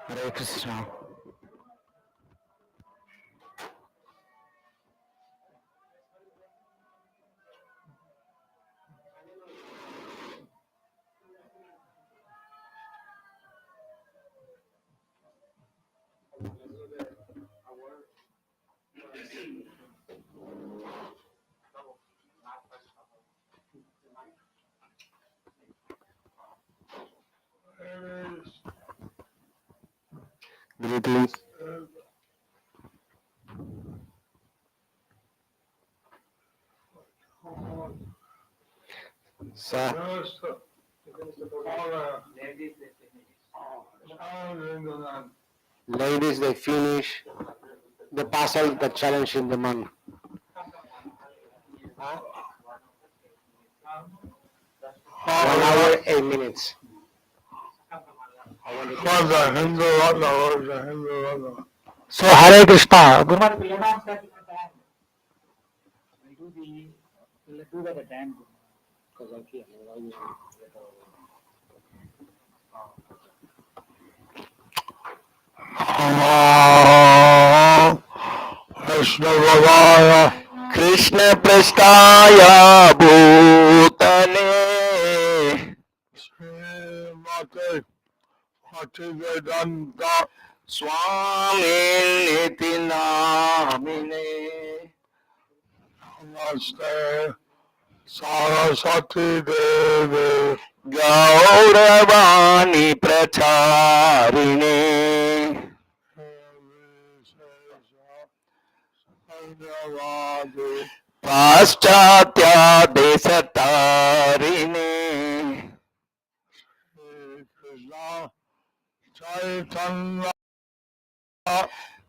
Hare Krishna. Greetings. Sir, ladies, they finish. They pass all the challenge in the month. 1 hour, 8 minutes. So Hare Krishna. We'll do that at the time. Krishna Prasthaya Bhutale Swami Niti Namine Namaste Saraswati Devi Gauravani Pracharine Paschatya Desatarine Krishna Chaitanya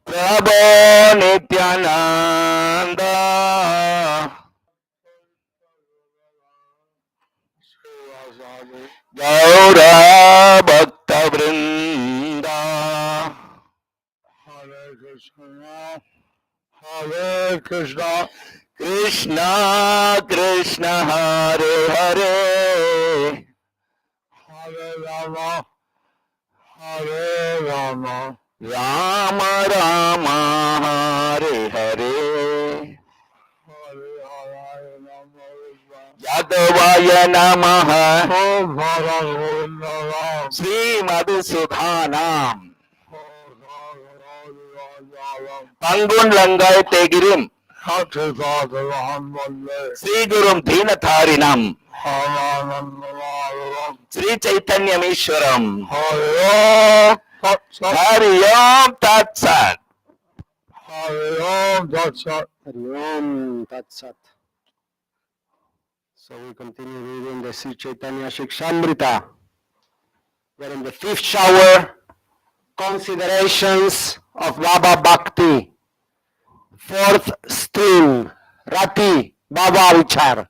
Prabhu Nityananda Gaura Bhakta Vrinda Hare Krishna Hare Krishna Krishna Krishna Hare Hare Hare Rama Hare Rama Rama Rama Hare Hare Hare Hare Rama Yadavaya Namaha Bhāva-bhakti Sri Madhusudhanam Pangun Langai Tegirim Sri Gurum Dhinatharinam Sri Chaitanya Mishwaram Hari Om Tat Sat Hari Om Tat Sat. So we continue reading the Sri Chaitanya Shikshamrita. We're in the 5th shower, considerations of Bhāva-bhakti. 4th stream, Rati, Bhava-vichar.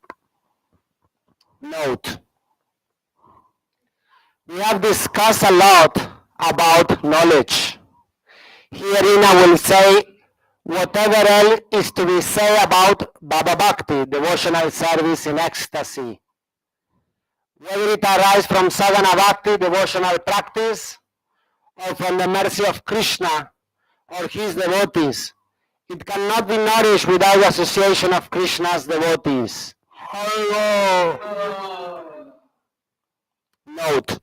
Note. We have discussed a lot about knowledge. Herein I will say whatever else is to be said about Bhāva-bhakti, devotional service in ecstasy. Whether it arises from sadhana bhakti, devotional practice, or from the mercy of Krishna or his devotees, it cannot be nourished without the association of Krishna's devotees. Note.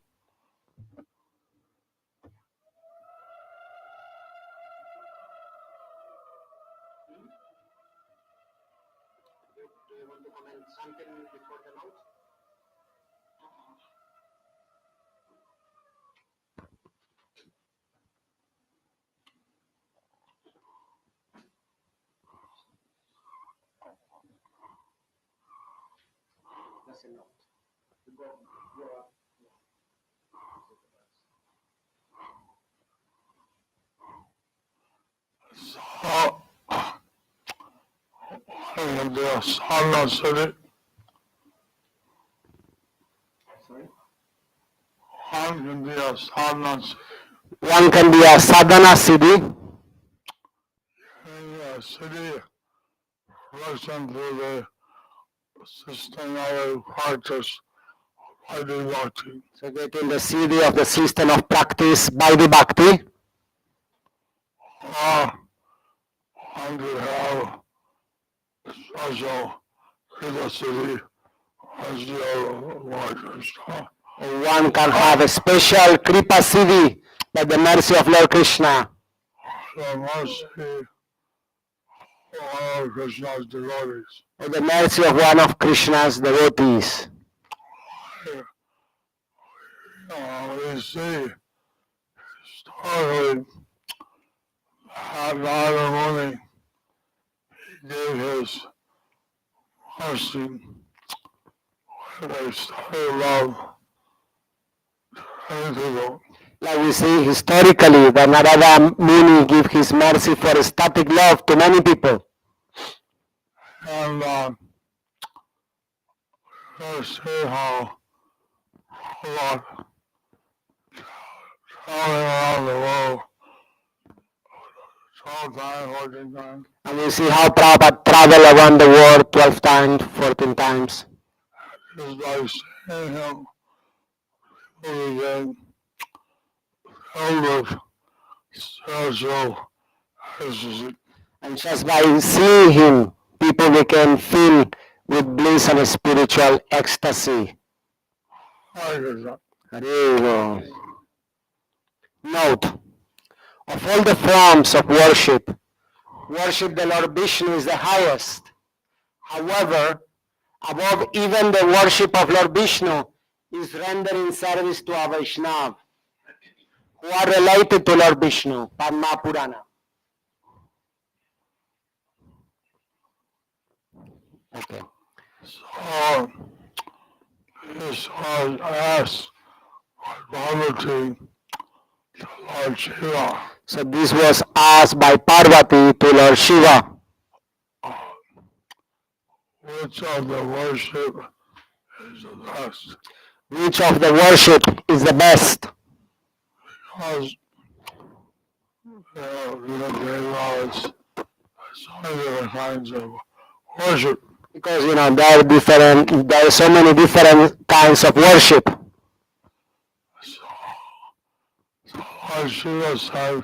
One can be a sadhana siddhi. City, listen to the systematic practice of Bhakti. So get in the siddhi of the system of practice by the bhakti. all want to have special capacity as the Lord Krishna. One can have a special Kripa Siddhi by the mercy of Lord Krishna. The mercy of all Krishna's devotees. By the mercy of one of Krishna's devotees. We see historically that Narada Muni he gave his mercy with a story of love to many people. Like we see historically that Narada Muni gave his mercy for ecstatic love to many people. And we see how Lord traveling around the world 12 times, 14 times, And we see how Prabhupada traveled around the world 12 times, 14 times. just by seeing him, people became filled with spiritual ecstasy. And just by seeing him, people became filled with bliss and spiritual ecstasy. Hare Hare. Note, of all the forms of worship the Lord Vishnu is the highest. However, above even the worship of Lord Vishnu is rendering service to a Vaishnava who are related to Lord Vishnu, Padma Purana. Okay. So, this was asked by Bhāva-bhakti to Lord Shiva. So this was asked by Parvati to Lord Shiva. Which of the worship is the best? Which of the worship is the best? Because we have great laws, so many different kinds of worship. Because there are so many different kinds of worship. So Lord Shiva said,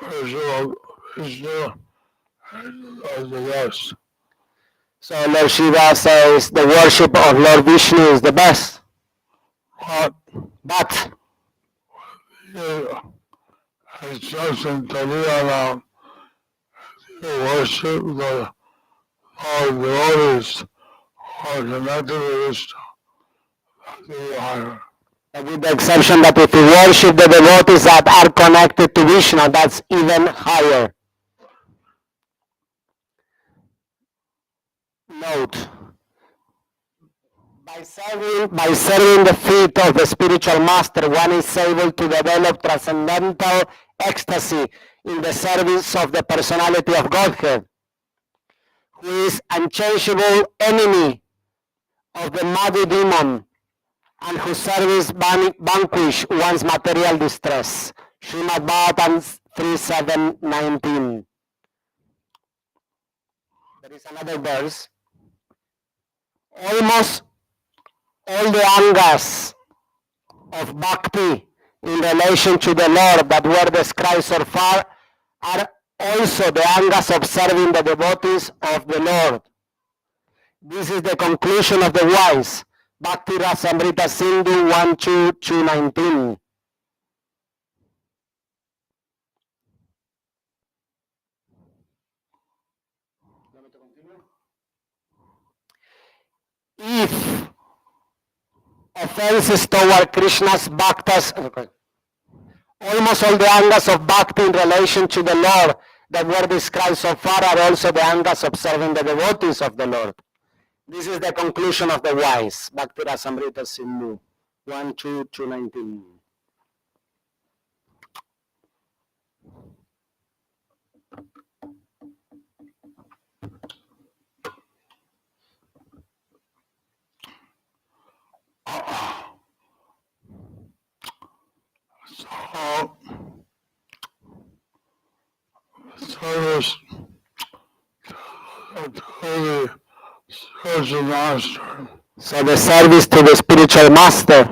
worship of Vishnu is the best. So Lord Shiva says the worship of Lord Vishnu is the best. But But instruction to Leon to worship the Lord devotees who are connected to Vishnu, that is higher. with the exception that if you worship the devotees that are connected to Vishnu, that's even higher. Note, by serving the feet of the spiritual master, one is able to develop transcendental ecstasy in the service of the personality of Godhead, who is unchangeable enemy of the Madhu demon, and whose service vanquish one's material distress. Srimad Bhagavatam 3:7-19. There is another verse. Almost all the angas of bhakti in relation to the Lord that were described so far are also the angas of serving the devotees of the Lord. This is the conclusion of the wise. Bhakti Rasamrita Sindhu 1-2-219. If offenses toward Krishna's bhaktas, almost all the angas of bhakti in relation to the Lord that were described so far are also the angas of serving the devotees of the Lord. This is the conclusion of the wise. Bhakti Rasamrita Sindhu 1-2-219. Service to the spiritual master So the service to the spiritual master,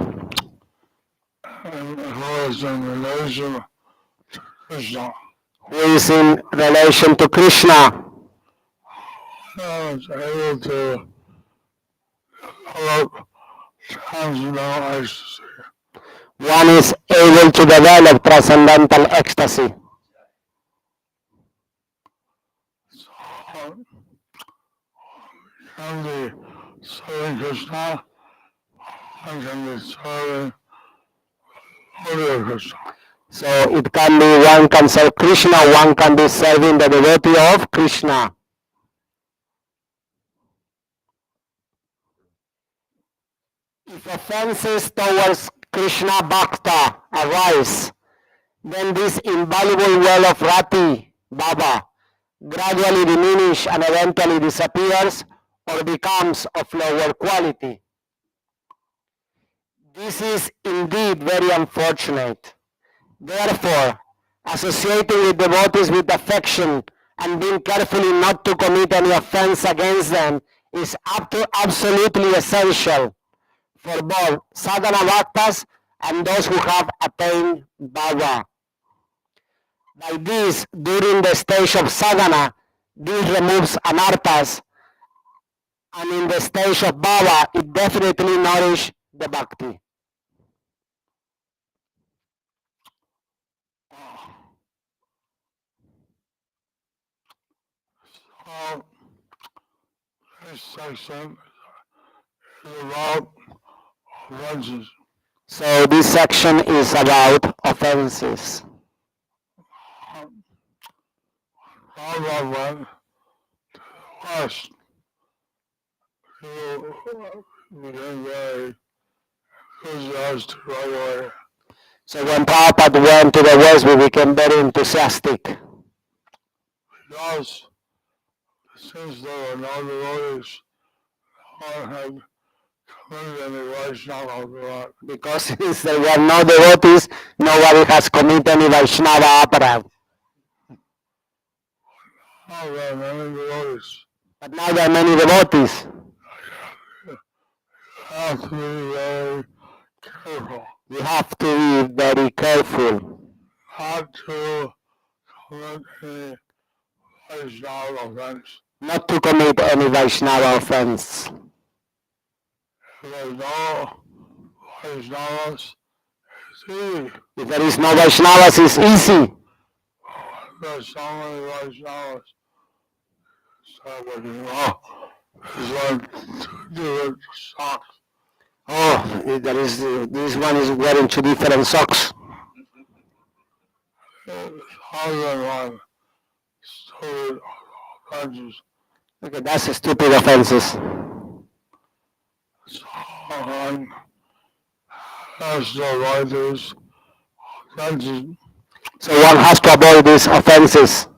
and who is in relation to Krishna. who is in relation to Krishna. One is able to develop transcendental ecstasy. One is able to develop transcendental ecstasy. So, can be serving Krishna, one can be serving Lord Krishna. So it can be one can serve Krishna, one can be serving the devotee of Krishna. If offenses towards Krishna Bhakta arise, then this invaluable well of Rati, Baba, gradually diminish and eventually disappears or becomes of lower quality. This is indeed very unfortunate. Therefore, associating with devotees with affection and being carefully not to commit any offense against them is absolutely essential for both sadhana bhaktas and those who have attained bhava. By this, during the stage of sadhana, this removes anarthas, and in the stage of bhava, it definitely nourishes the bhakti. So, this section is about offenses. So this section is about offenses. Baba went to the west to become very enthusiastic right away. So when Prabhupada went to the West, we became very enthusiastic. Because since there were no devotees, no one had committed any Vaishnava aparat. Because since there were no devotees, nobody has committed any Vaishnava aparat. Now there are many devotees. But now there are many devotees. You have to be very careful We have to be very careful not to commit any Vaishnava offense. not to commit any Vaishnava offense. If there's no Vaishnavas, it's easy. If there is no Vaishnavas, it's easy. There's so many Vaishnavas. So looking, oh, there's one different socks. Oh, there is this one is wearing two different socks. Other one stupid offenses. Okay, that's a stupid offenses. So one has to avoid these offenses So one has to avoid these offenses.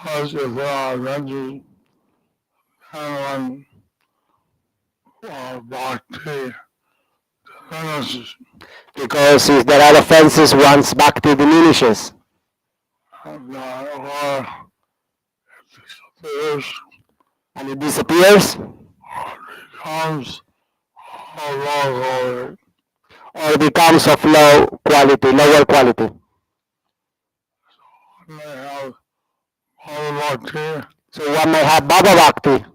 because if there are offenses, then one bhakti diminishes. Because if there are offenses, one's bhakti diminishes. And or if And it disappears becomes a low quality. or becomes of low quality, lower quality. They have Bhāva-bhakti, So one may have Bhāva-bhakti,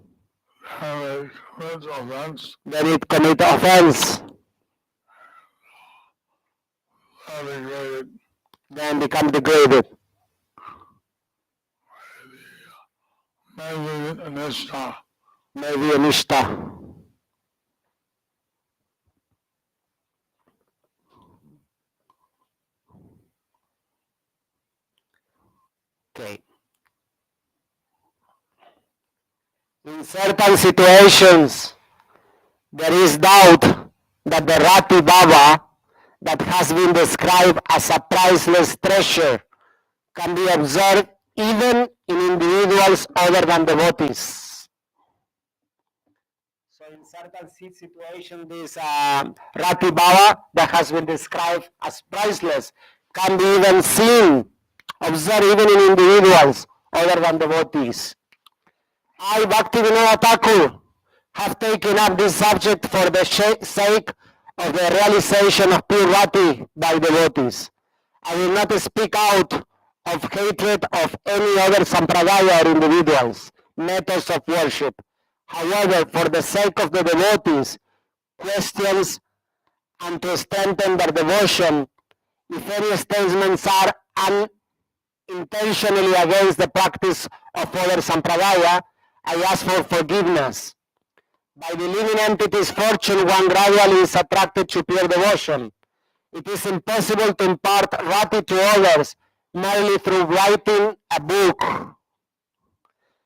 and they commit offense, then it commit offense, they degrade then become degraded. maybe anishta. Maybe anishta. Okay. In certain situations, there is doubt that the Rati Baba that has been described as a priceless treasure can be observed even in individuals other than devotees. So in certain situations, this Rati Baba that has been described as priceless can be even seen, observed even in individuals other than devotees. I, Bhaktivinoda Thakur, have taken up this subject for the sake of the realization of pure Rati by devotees. I will not speak out of hatred of any other sampradaya or individuals, methods of worship. However, for the sake of the devotees, questions and to strengthen their devotion, if any statements are unintentionally against the practice of other sampradaya, I ask for forgiveness. By believing entities' fortune, one gradually is attracted to pure devotion. It is impossible to impart Rati to others merely through writing a book.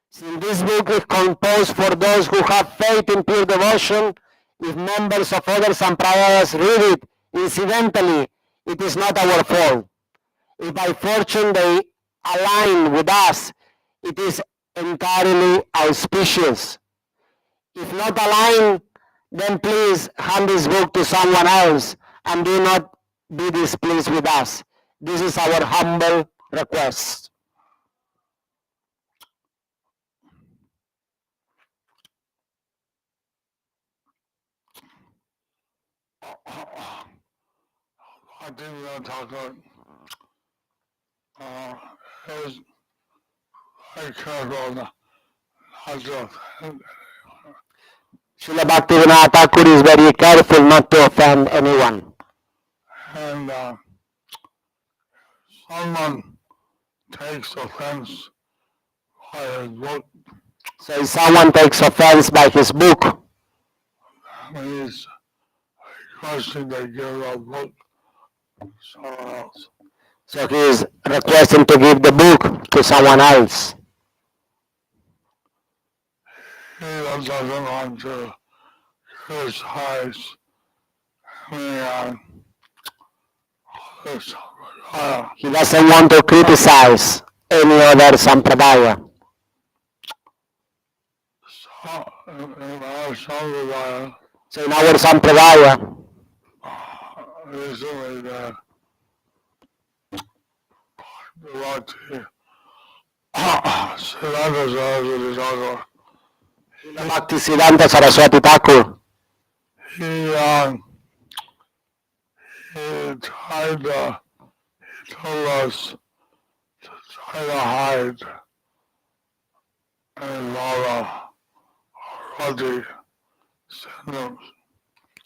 Since this book is composed for those who have faith in pure devotion, if members of other sampradayas read it incidentally, it is not our fault. If by fortune they align with us, it is entirely auspicious. If not aligned, then please hand this book to someone else and do not be displeased with us. This is our humble request. I think we're going to talk about is very careful not to offend. Srila Bhaktivinoda Thakur is very careful not to offend anyone. And someone takes offense by his book, So if someone takes offense by his book, he's requesting they give a book to someone else. so he is requesting to give the book to someone else. He doesn't want to criticize any other sampradaya. He doesn't want to criticize any other sampradaya. So, in our sampradaya, So in our sampradaya, recently the Rati Siddhanta Saraswati Thakur, Bhaktisiddhanta Saraswati Thakur, he tried to, he told us to try to hide any Bhava-bhakti symptoms.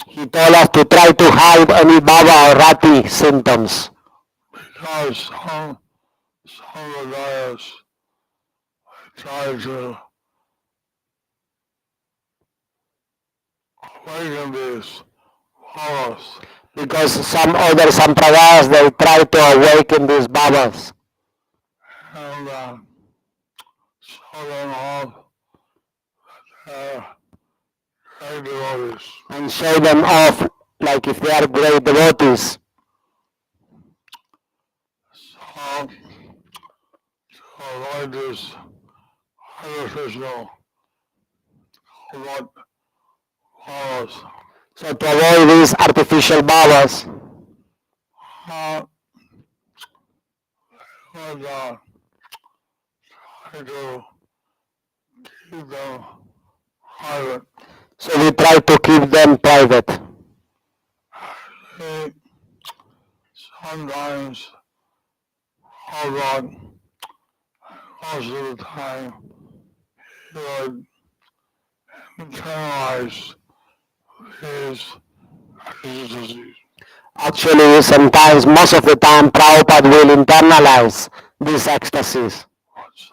he told us to try to hide any Bhava or Rati symptoms. Because some Sampradayas try to awaken these bhavas, Because some other sampradayas, they try to awaken these Bhavas and show them off that they're great devotees. and show them off like if they are great devotees. So, to avoid this artificial what bhavas, So to avoid these artificial Bhavas, would try to keep them private. so we try to keep them private. They sometimes Bhagavan, most of the time, he would internalize his ecstasies. Actually, sometimes, most of the time, Prabhupada will internalize these ecstasies.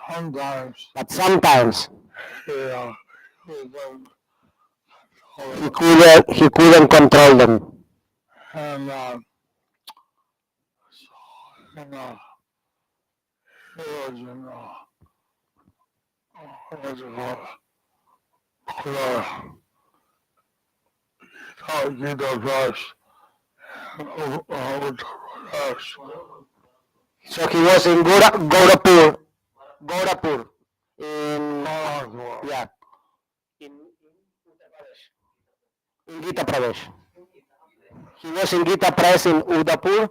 Sometimes But sometimes he would then he couldn't control them. and so in he was in what's it called? Gita Press and Uttar Pradesh. So he was in Gaurapur, in yeah, in Gita Pradesh. He was in Gita Press in Udaipur,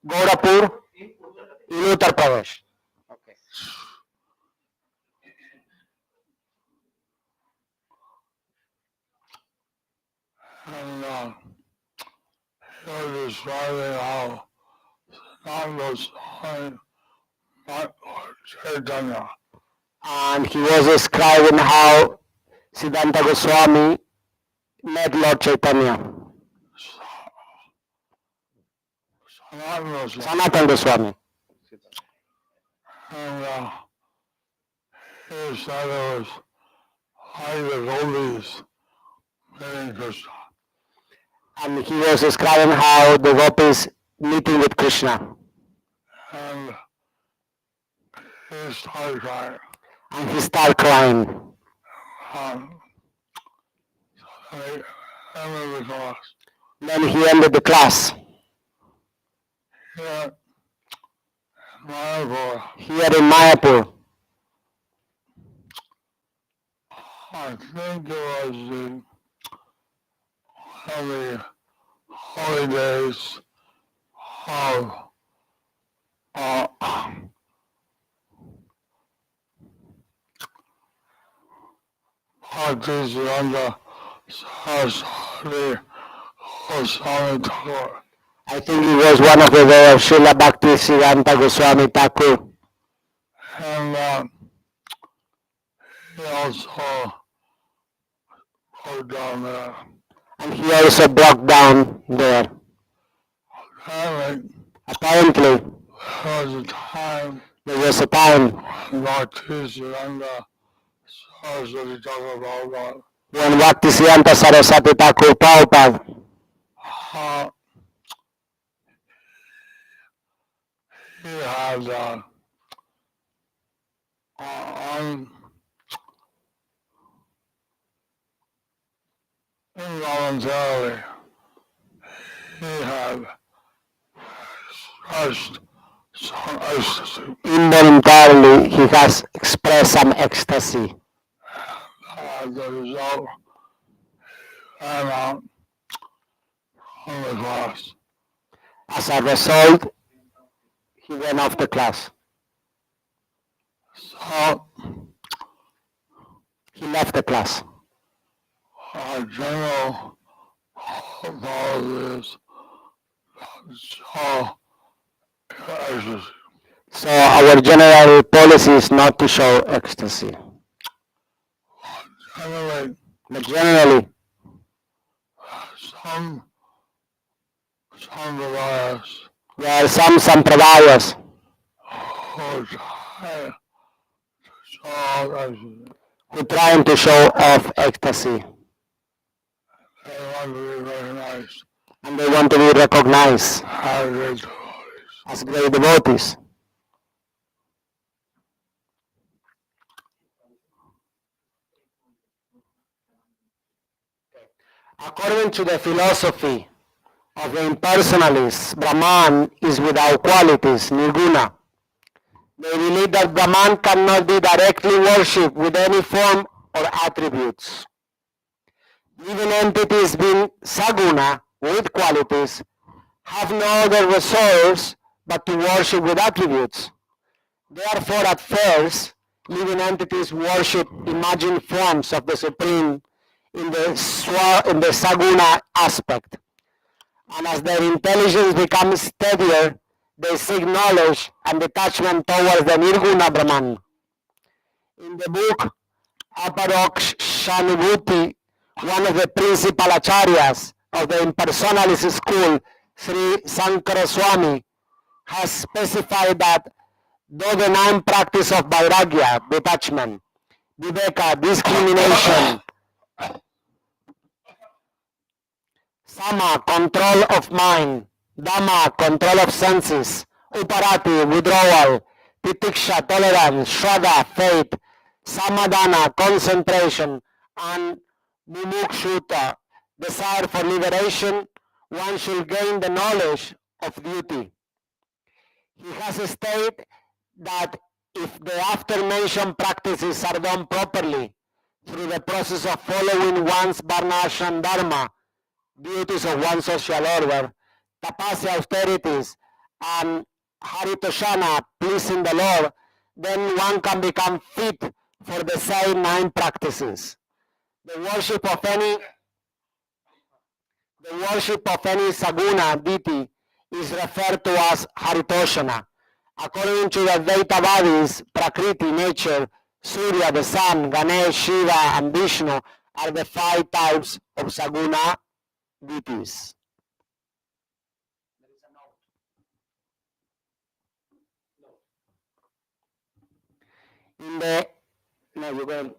Gaurapur, in Uttar Pradesh. Okay. And he was describing how Sananda sign Chaitanya. And he was describing how Siddhanta Goswami met Lord Chaitanya, Sanatana Swami. Sanatana Goswami. And he said it was like the gopis meeting Krishna. And he was describing how the gopis meeting with Krishna. And he started crying. And he started crying. Um, so they ended the class. Then he ended the class. Here in Mayapur, Here in Mayapur, I think it was one of the holy days of Bhakti Siddhanta Saraswati Goswami Thakur. I think it was one of the days of Srila Bhakti Siddhanta Goswami Thakur. And he also broke down there. And he also broke down there. Apparently, Apparently, there was a time there was a time when Bhakti Siddhanta Saraswati Thakur Prabhupada when Bhaktisiddhanta Saraswati Thakur Prabhupada, he had involuntarily, he had expressed some ecstasy. involuntarily, he has expressed some ecstasy. As a result, he ran out from the class. As a result, he went off the class. So, He left the class. our general policy is show ecstasy. So our general policy is not to show ecstasy. Generally, But generally, some bias there are some sampradayas who try to show ecstasy. who trying to show off ecstasy, They want to be recognized and they want to be recognized as great devotees. as great devotees. According to the philosophy of the impersonalists, Brahman is without qualities, nirguna. They believe that Brahman cannot be directly worshipped with any form or attributes. Living entities being saguna, with qualities, have no other resource but to worship with attributes. Therefore, at first, living entities worship imagined forms of the Supreme in the saguna aspect. And as their intelligence becomes steadier, they seek knowledge and detachment towards the Nirguna Brahman. In the book Aparokshanubhuti, one of the principal acharyas of the impersonalist school, Sri Sankara Swami, has specified that though the 9 practice of vairagya, detachment, viveka, discrimination, sama, control of mind, dhamma, control of senses, uparati, withdrawal, titiksha, tolerance, shraddha, faith, samadhana, concentration, and mumukshuta, desire for liberation, one should gain the knowledge of duty. He has stated that if the after-mentioned practices are done properly through the process of following one's varnashram dharma, duties of one's social order, tapasya, austerities, and haritoshana, pleasing the Lord, then one can become fit for the same 9 practices. The worship of any saguna deity is referred to as haritoshana, According to the Advaita bodies, Prakriti, nature, Surya, the sun, Ganesh, Shiva, and Vishnu are the 5 types of Saguna deities. In the no, you go.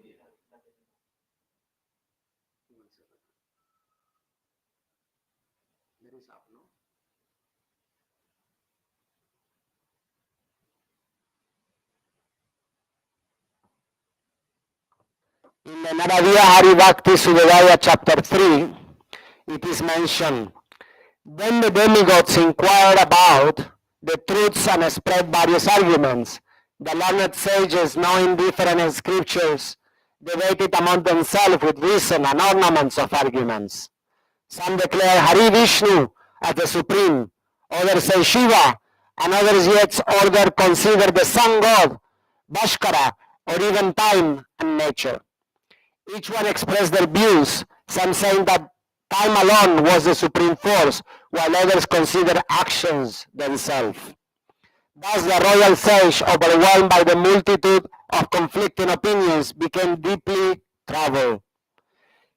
In the Naradiya Hari Bhakti Sudadaya chapter 3, it is mentioned, then the demigods inquired about the truths and spread various arguments. The learned sages, knowing different scriptures, debated among themselves with reason and ornaments of arguments. Some declare Hari Vishnu as the supreme, others say Shiva, and others yet order consider the sun god, Bhaskara, or even time and nature. Each one expressed their views, some saying that time alone was the supreme force, while others consider actions themselves. Thus the royal sage, overwhelmed by the multitude of conflicting opinions, became deeply troubled.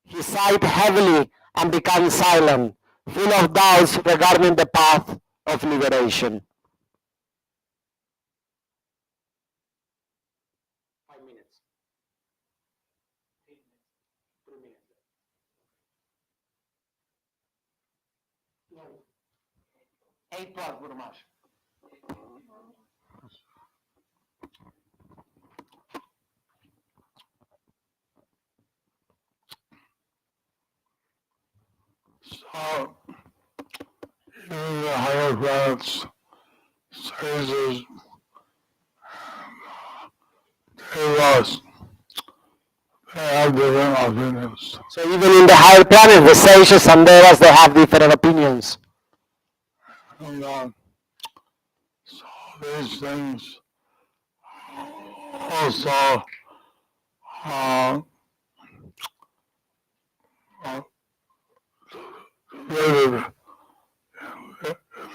He sighed heavily and became silent, full of doubts regarding the path of liberation. 5 minutes. 3 minutes. No. 8 Guru Maharaj. So, even the higher planets, sages, devas, they have different opinions. So even in the higher planets, the sages and devas, they have different opinions. And so these things also related in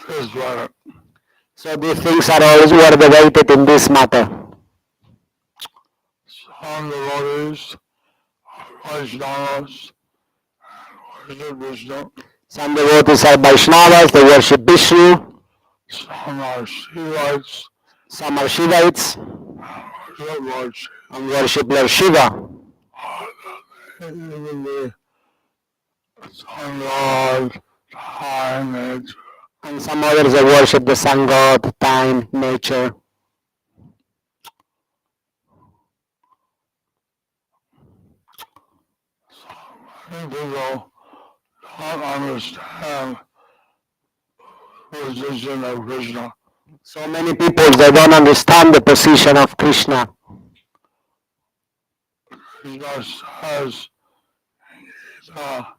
this planet. So these things are always were debated in this matter. Some devotees are Vaishnavas and worship Vishnu. Some devotees are Vaishnavas, they worship Vishnu. Some are Shivites Some are Shivites and worship Lord Shiva. and worship Lord Shiva. Even the sun god, time, nature. And some others they worship the sun god, time, nature. Many people don't understand the position of Krishna. So many people they don't understand the position of Krishna. Krishna says how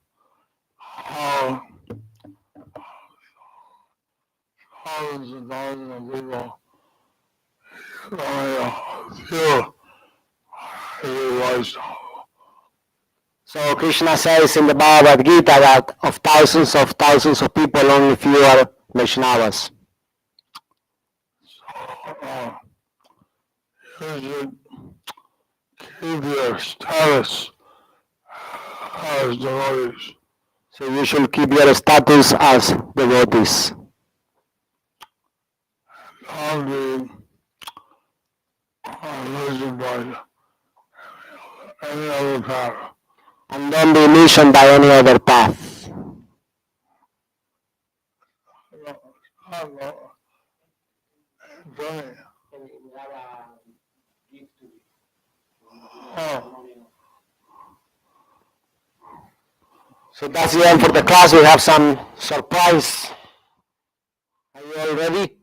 thousands and thousands of people only feel Vaishnava. So Krishna says in the Bhāva-bhakti that of thousands of people, only few are Vaishnavas. You should keep your status as devotees. So you should keep your status as devotees. Don't be illusioned by any other path. And don't be illusioned by any other path. So that's the end for the class. We have some surprise. Are you all ready?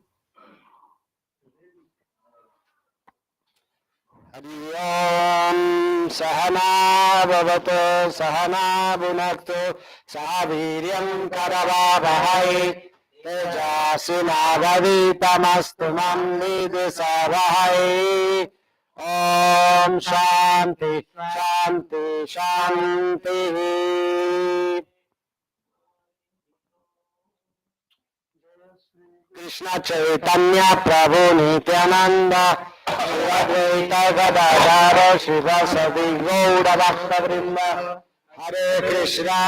Hari Om Sahana Bhavatu Sahana Bhunaktu Sahaviryam Karavavahai Tejasinavaditamastu Vidisavahai. Om Shanti Shanti Shanti. Krishna Chaitanya Prabhu Nityananda Shri Advaita Gadadhara Srivasadi Gaura Bhakta Vrinda Hare Krishna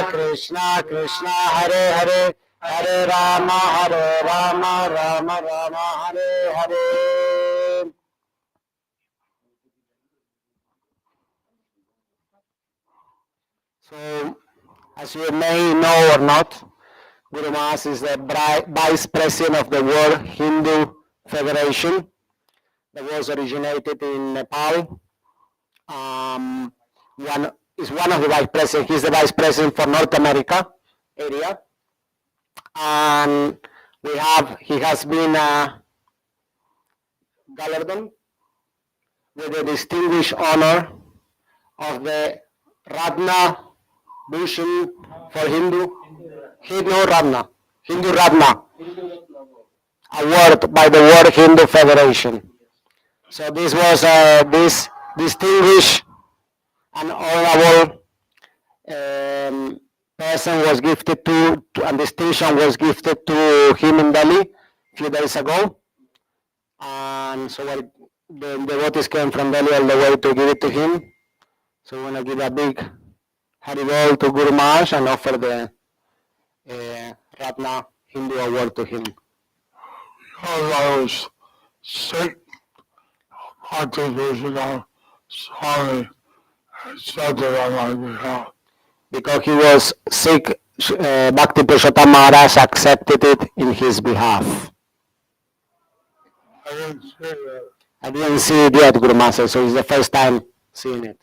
Krishna Krishna Hare Hare Hare Rama Rama Rama Hare Hare. So, as you may know or not, Guru Maharaj is the vice president of the World Hindu Federation that was originated in Nepal. Is one of the vice presidents. He's the vice president for North America area, and he has been galardoned with the distinguished honor of the Ratna Bhushan for Hindu Ratna award by the World Hindu Federation. So this was this distinguished and honorable person was gifted and distinction was gifted to him in Delhi a few days ago. And so the devotees came from Delhi all the way to give it to him. So we want to give a big Haribol to Guru Maharaj and offer the Ratna Hindu award to him. Because I was sick, occupational Swami accepted on my behalf. Because he was sick, Bhakti Purushottam Maharaj accepted it in his behalf. I didn't say that. I didn't see it yet, Guru Maharaj, so it's the first time seeing it.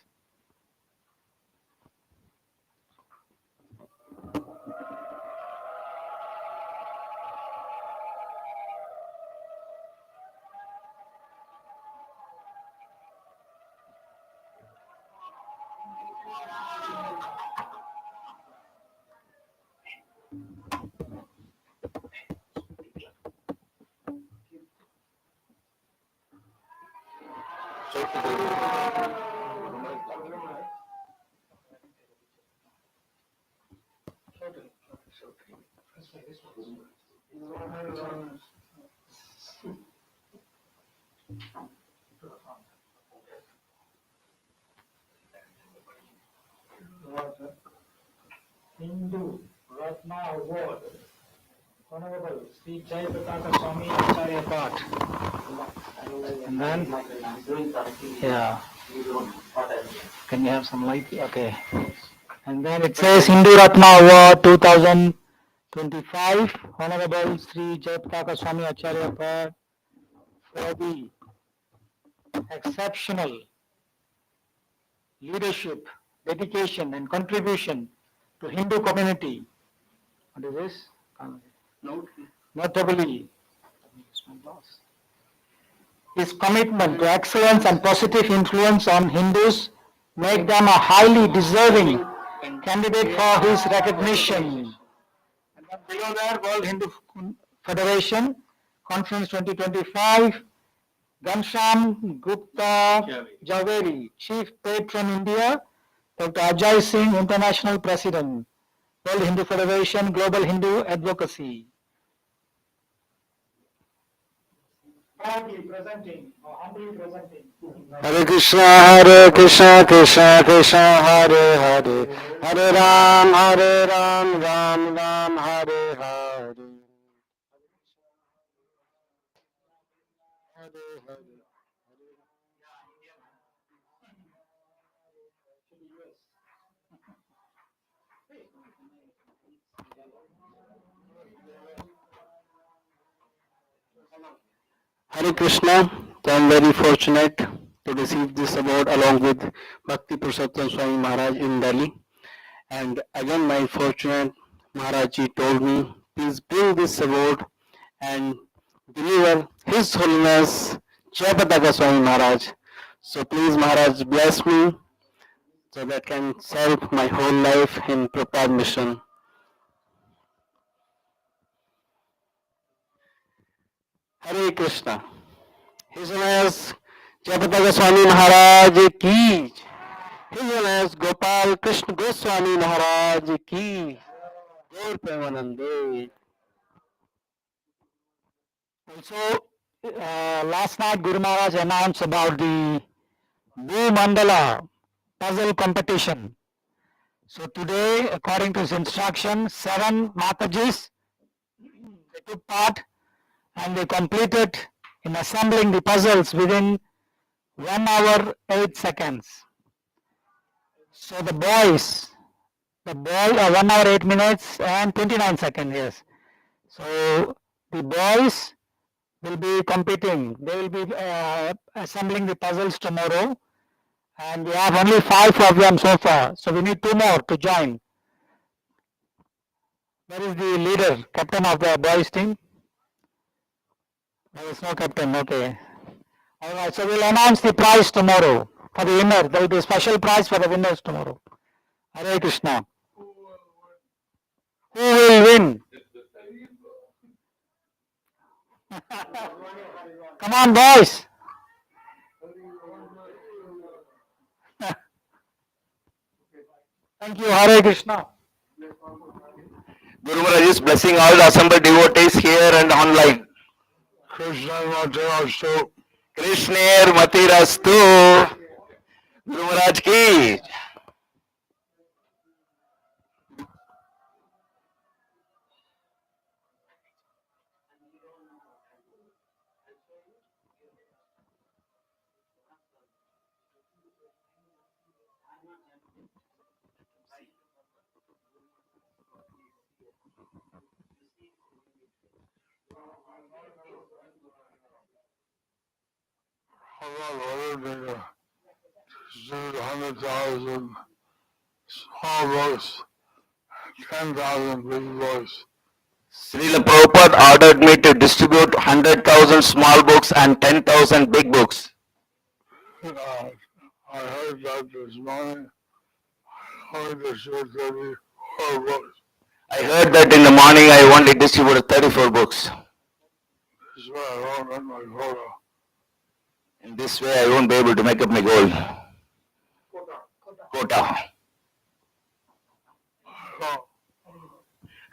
Hindu Ratna Award, Honorable Sri Jayapataka Swami Acharya Path. And then, yeah, can you have some light? Okay. And then it says Hindu Ratna Award 2025, Honorable Sri Jayapataka Swami Acharya Path for the exceptional leadership, dedication and contribution to Hindu community. What is this? Notably, his commitment to excellence and positive influence on Hindus make them a highly deserving candidate for his recognition. And then below there, World Hindu Federation, Conference 2025, Ghanshyam Gupta Javeri, Chief Patron India, Dr. Ajay Singh, International President, World Hindu Federation, Global Hindu Advocacy. Proudly presenting, or humbly presenting. Hare Krishna Krishna Krishna Hare Hare, Hare Ram Ram Ram Hare Hare. Hare Krishna, so I am very fortunate to receive this award along with Bhakti Purushottam Swami Maharaj in Delhi. And again, my fortunate Maharajji told me, please bring this award and deliver His Holiness Jayapataka Swami Maharaj. So please Maharaj bless me so that I can serve my whole life in Prabhupada mission. Hare Krishna. His Holiness Jayapataka Swami Maharaj ki. His Holiness Gopal Krishna Goswami Maharaj ki. Gaur Premanande. Also, last night Guru Maharaj announced about the Mandala puzzle competition. So today, according to his instruction, 7 Matajis, they took part and they completed in assembling the puzzles within 1 hour 8 seconds. So the boys, 1 hour 8 minutes and 29 seconds, yes. So the boys will be competing. They will be assembling the puzzles tomorrow, and we have only 5 of them so far. So we need 2 more to join. Where is the leader, captain of the boys team? There is no captain, okay. Alright, so we'll announce the prize tomorrow for the winner. There will be a special prize for the winners tomorrow. Hare Krishna. Who will win? Come on, boys. Thank you, Hare Krishna. Guru Maharaj is blessing all the assembled devotees here and online. Krishna Matarastu. Krishner Matirastu. Guru Maharaj ki. About ordered to 100,000 small books, 10,000 big books. Srila Prabhupada ordered me to distribute 100,000 small books and 10,000 big books. I heard that this morning. I only distributed 34 books. I heard that in the morning I only distributed 34 books. This is what I wrote in my photo. In this way I won't be able to make up my goal. Quota. So,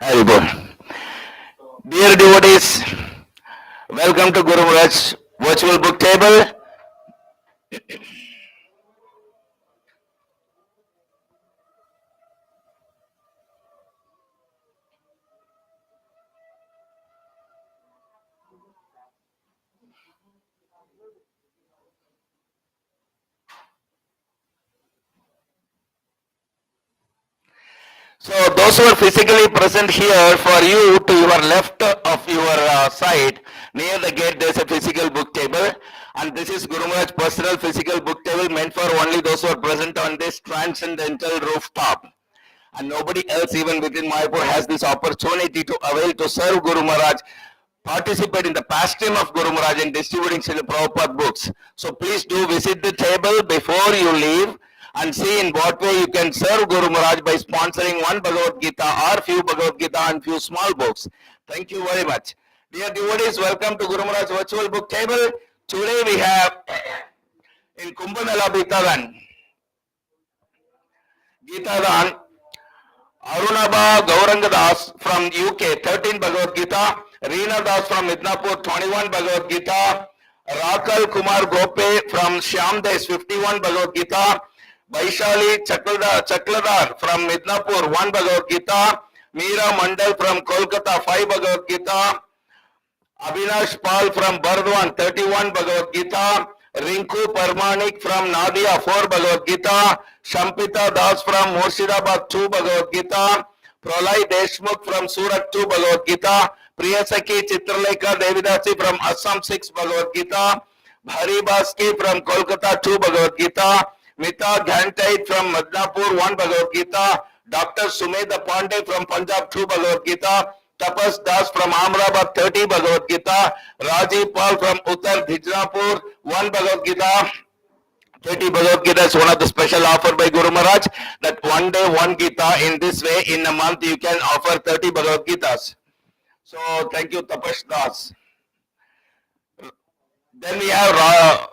Haribol. Dear devotees, welcome to Guru Maharaj's virtual book table. So those who are physically present here, for you to your left of your side, near the gate there is a physical book table, and this is Guru Maharaj's personal physical book table meant for only those who are present on this transcendental rooftop. And nobody else even within Mayapur has this opportunity to avail to serve Guru Maharaj, participate in the pastime of Guru Maharaj in distributing Srila Prabhupada books. So please do visit the table before you leave and see in what way you can serve Guru Maharaj by sponsoring one Bhagavad Gita or few Bhagavad Gita and few small books. Thank you very much. Dear devotees, welcome to Guru Maharaj's virtual book table. Today we have in Kumbh Mela Gita Arunabha Gauranga Das from UK, 13 Bhagavad Gita. Reena Das from Midnapur, 21 Bhagavad Gita. Rakal Kumar Gope from Shyamdesh, 51 Bhagavad Gita. Vaishali Chakladar from Midnapur, 1 Bhagavad Gita. Meera Mandal from Kolkata, 5 Bhagavad Gita. Avinash Pal from Bardwan, 31 Bhagavad Gita. Rinku Parmanik from Nadia, 4 Bhagavad Gita. Shampita Das from Murshidabad, 2 Bhagavad Gita. Pralay Deshmukh from Surat, 2 Bhagavad Gita. Priyasaki Chitralekha Devidasi from Assam, 6 Bhagavad Gita. Bhari Baski from Kolkata, 2 Bhagavad Gita. Mita Ghantait from Madnapur, 1 Bhagavad Gita. Dr. Sumedha Pandey from Punjab, 2 Bhagavad Gita. Tapas Das from Amrabad, 30 Bhagavad Gita. Rajiv Pal from Uttar Dijnapur, 1 Bhagavad Gita. 30 Bhagavad Gita is one of the special offer by Guru Maharaj, that one day one Gita. In this way, in a month you can offer 30 Bhagavad Gitas. So thank you, Tapas Das. Then we have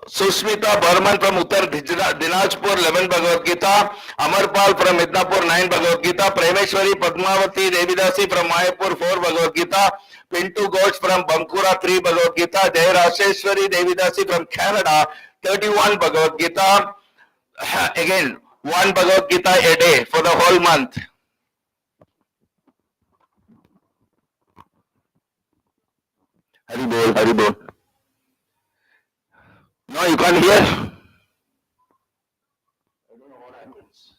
Susmita Burman from Uttar Dinajpur, 11 Bhagavad Gita. Amarpal from Midnapur, 9 Bhagavad Gita. Premeshwari Padmavati Devidasi from Mayapur, 4 Bhagavad Gita. Pintu Ghosh from Bankura, 3 Bhagavad Gita. Jai Rasheshwari Devidasi from Canada, 31 Bhagavad Gita. Again, 1 Bhagavad Gita a day for the whole month. Hari Bol, Hari Bol. No, you can't hear. I don't know what happens.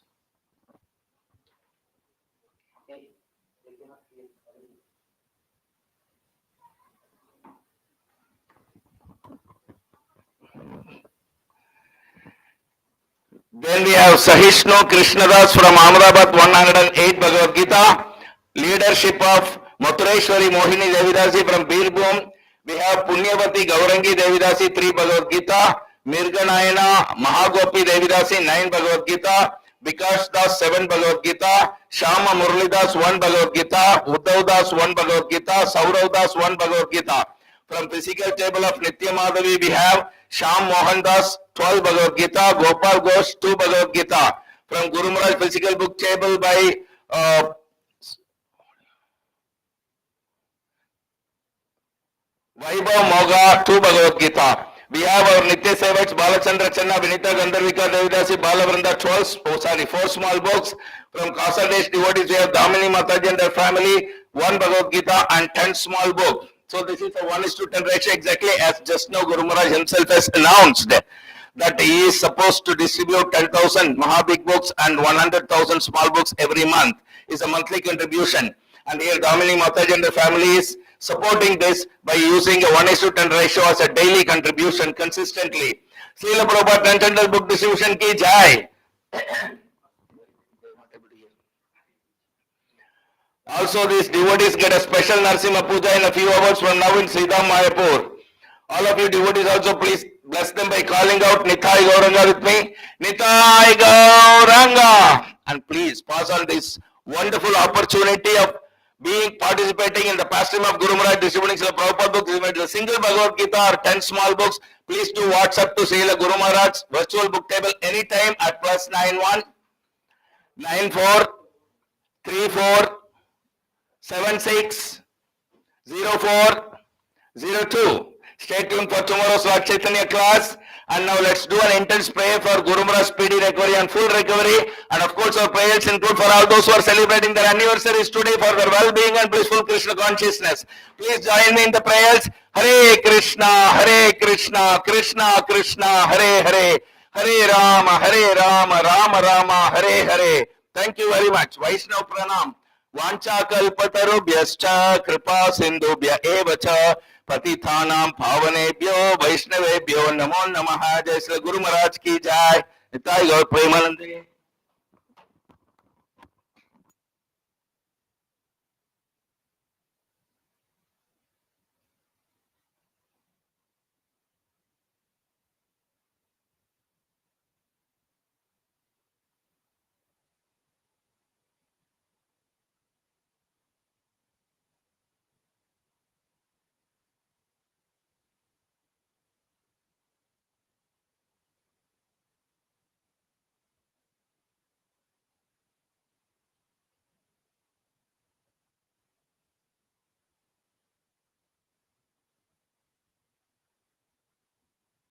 Then we have Sahishnu Krishnadas from Ahmedabad, 108 Bhagavad Gita. Leadership of Mathureshwari Mohini Devidasi from Birbhum. We have Punyavati Gaurangi Devidasi, 3 Bhagavad Gita. Mirganayana Mahagopi Devidasi, 9 Bhagavad Gita. Vikas Das, 7 Bhagavad Gita. Shama Muralidas, 1 Bhagavad Gita. Uddhav Das, 1 Bhagavad Gita. Saurav Das, 1 Bhagavad Gita. From physical table of Nitya Madhavi, we have Sham Mohan Das, 12 Bhagavad Gita. Gopal Ghosh, 2 Bhagavad Gita. From Guru Maharaj physical book table by Vaibhav Moga, 2 Bhagavad Gita. We have our Nitya Sevaks, Balachandra Channa, Vinita Gandharvika Devidasi, Balavranda, 4 small books. From Kasadesh devotees, we have Damini Mataji and their family, 1 Bhagavad Gita and 10 small books. So this is a 1:10 ratio, exactly as just now Guru Maharaj himself has announced that he is supposed to distribute 10,000 Mahabig books and 100,000 small books every month. It's a monthly contribution. And here Damini Mataji and the family is supporting this by using a 1:10 ratio as a daily contribution consistently. Srila Prabhupada Transcendental Book Distribution ki jai. Also, these devotees get a special Narsimha Puja in a few hours from now in Sridham Mayapur. All of you devotees also please bless them by calling out Nitai Gauranga with me. Nitai Gauranga! And please pass on this wonderful opportunity of participating in the pastime of Guru Maharaj distributing Srila Prabhupada books. If it is a single Bhagavad Gita or 10 small books, please do WhatsApp to Srila Guru Maharaj's virtual book table anytime at +91 94 34 76 04 02. Stay tuned for tomorrow's Lord Chaitanya class. And now let's do an intense prayer for Guru Maharaj's speedy recovery and full recovery. And of course our prayers include for all those who are celebrating their anniversaries today for their well-being and blissful Krishna consciousness. Please join me in the prayers. Hare Krishna, Krishna Krishna, Hare Hare, Hare Rama, Rama Rama, Hare Hare. Thank you very much. Vaishnav Pranam. Vancha kalpatarubhyascha kripa sindhubhya eva cha patithanam pavanebhyo vaishnavebhyo namo namaha. Jai Shri Guru Maharaj ki jai. Nitai Gaur Premanande.